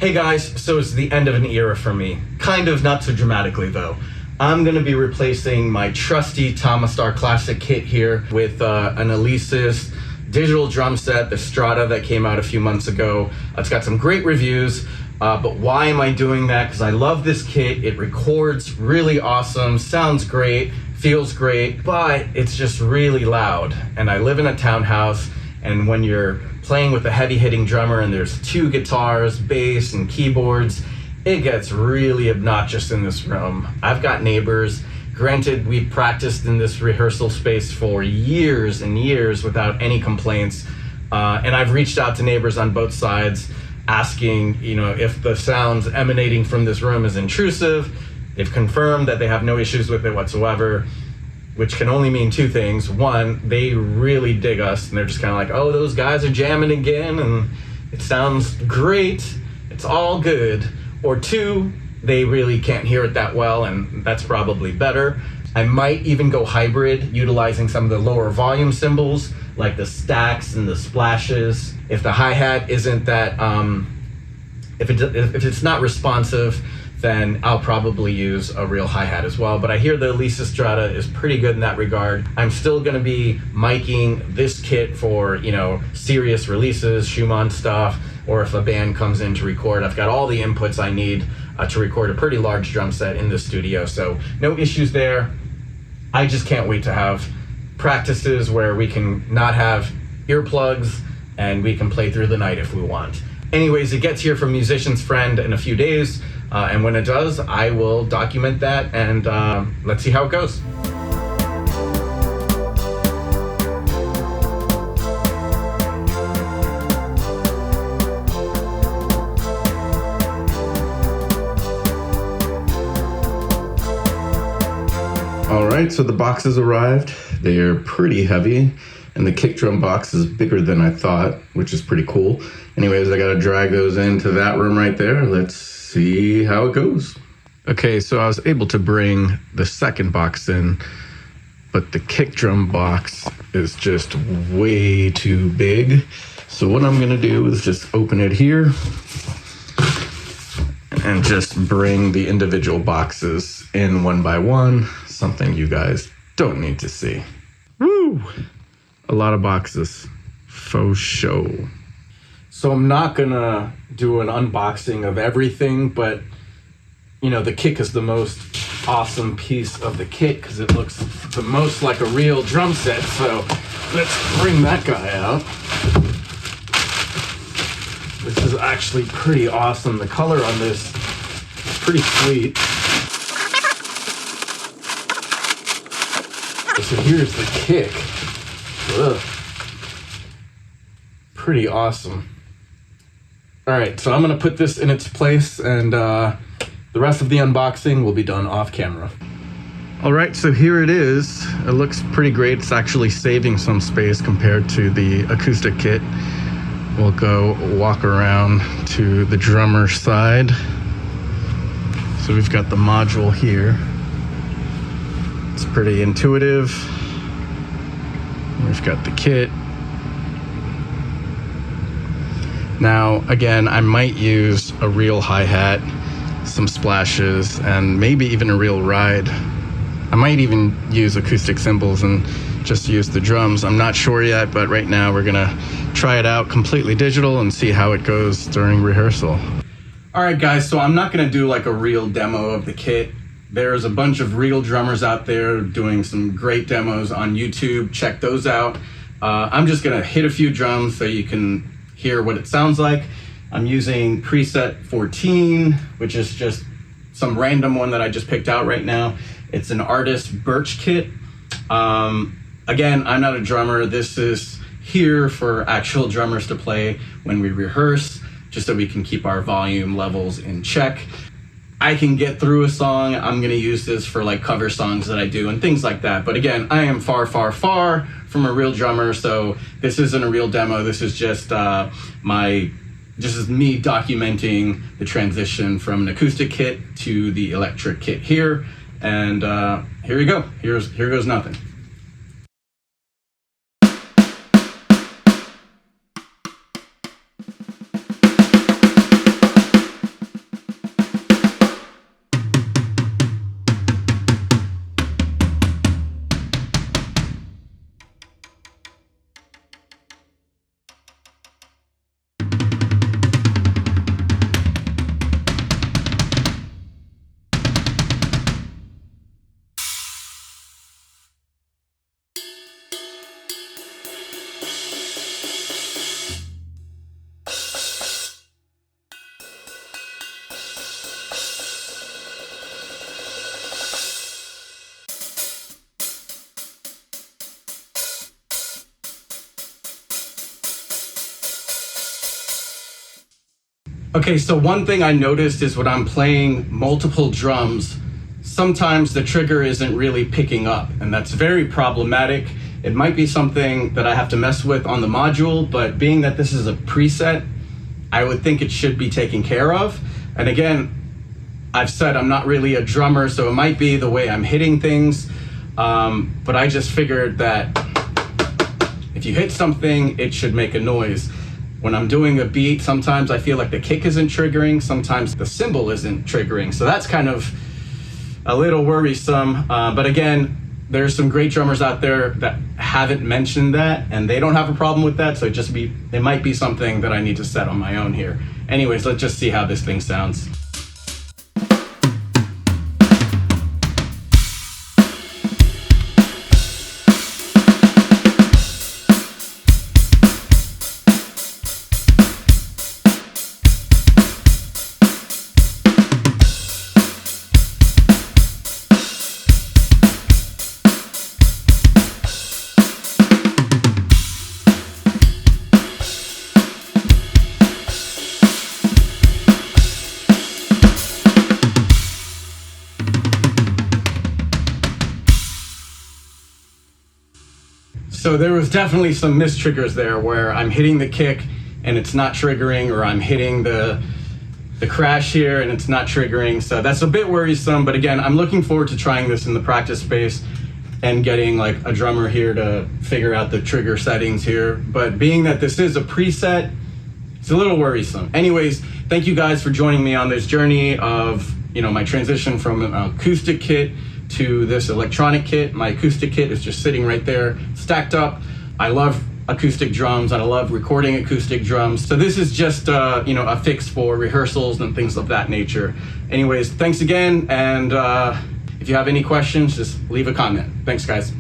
Hey guys, so it's the end of an era for me. Kind of, not so dramatically though. I'm gonna be replacing my trusty Tama Starclassic kit here with an Alesis digital drum set, the Strata that came out a few months ago. It's got some great reviews, but why am I doing that? Because I love this kit. It records really awesome, sounds great, feels great, but it's just really loud. And I live in a townhouse, and when you're playing with a heavy-hitting drummer and there's 2 guitars, bass, and keyboards, it gets really obnoxious in this room. I've got neighbors. Granted, we've practiced in this rehearsal space for years and years without any complaints, and I've reached out to neighbors on both sides asking, if the sounds emanating from this room is intrusive. They've confirmed that they have no issues with it whatsoever, which can only mean 2 things. One, they really dig us, and they're just kind of like, oh, those guys are jamming again, and it sounds great, it's all good. Or 2, they really can't hear it that well, and that's probably better. I might even go hybrid, utilizing some of the lower volume cymbals, like the stacks and the splashes. If the hi-hat isn't that, if it's not responsive, then I'll probably use a real hi-hat as well. But I hear the Alesis Strata is pretty good in that regard. I'm still gonna be miking this kit for, serious releases, Schumann stuff, or if a band comes in to record. I've got all the inputs I need to record a pretty large drum set in the studio, so no issues there. I just can't wait to have practices where we can not have earplugs and we can play through the night if we want. Anyways, it gets here from Musician's Friend in a few days, and when it does, I will document that, and let's see how it goes. All right, so the boxes arrived. They are pretty heavy, and the kick drum box is bigger than I thought, which is pretty cool. Anyways, I gotta drag those into that room right there. Let's see how it goes. Okay, so I was able to bring the second box in, but the kick drum box is just way too big. So what I'm gonna do is just open it here and just bring the individual boxes in one by one, something you guys don't need to see. Woo! A lot of boxes, faux show. So I'm not gonna do an unboxing of everything, but the kick is the most awesome piece of the kit because it looks the most like a real drum set. So let's bring that guy out. This is actually pretty awesome. The color on this is pretty sweet. So here's the kick. Ugh. Pretty awesome. All right, so I'm gonna put this in its place, and the rest of the unboxing will be done off camera. All right, so here it is. It looks pretty great. It's actually saving some space compared to the acoustic kit. We'll go walk around to the drummer's side. So we've got the module here. It's pretty intuitive. We've got the kit. Now, again, I might use a real hi-hat, some splashes, and maybe even a real ride. I might even use acoustic cymbals and just use the drums. I'm not sure yet, but right now we're gonna try it out completely digital and see how it goes during rehearsal. All right, guys, so I'm not gonna do like a real demo of the kit. There's a bunch of real drummers out there doing some great demos on YouTube. Check those out. I'm just gonna hit a few drums so you can hear what it sounds like. I'm using preset 14, which is just some random one that I just picked out right now. It's an artist Birch kit. Again, I'm not a drummer. This is here for actual drummers to play when we rehearse, just so we can keep our volume levels in check. I can get through a song. I'm gonna use this for like cover songs that I do and things like that. But again, I am far, far, far from a real drummer, so this isn't a real demo. This is just me documenting the transition from an acoustic kit to the electric kit here. And here we go. Here goes nothing. Okay, so one thing I noticed is when I'm playing multiple drums, sometimes the trigger isn't really picking up, and that's very problematic. It might be something that I have to mess with on the module, but being that this is a preset, I would think it should be taken care of. And again, I've said I'm not really a drummer, so it might be the way I'm hitting things, but I just figured that if you hit something, it should make a noise. When I'm doing a beat, sometimes I feel like the kick isn't triggering, sometimes the cymbal isn't triggering. So that's kind of a little worrisome. But again, there's some great drummers out there that haven't mentioned that, and they don't have a problem with that. So it might be something that I need to set on my own here. Anyways, let's just see how this thing sounds. So there was definitely some missed triggers there where I'm hitting the kick and it's not triggering, or I'm hitting the crash here and it's not triggering. So that's a bit worrisome, but again, I'm looking forward to trying this in the practice space and getting like a drummer here to figure out the trigger settings here. But being that this is a preset, it's a little worrisome. Anyways, thank you guys for joining me on this journey of, my transition from an acoustic kit to this electronic kit. My acoustic kit is just sitting right there, stacked up. I love acoustic drums and I love recording acoustic drums. So this is just, a fix for rehearsals and things of that nature. Anyways, thanks again. And if you have any questions, just leave a comment. Thanks, guys.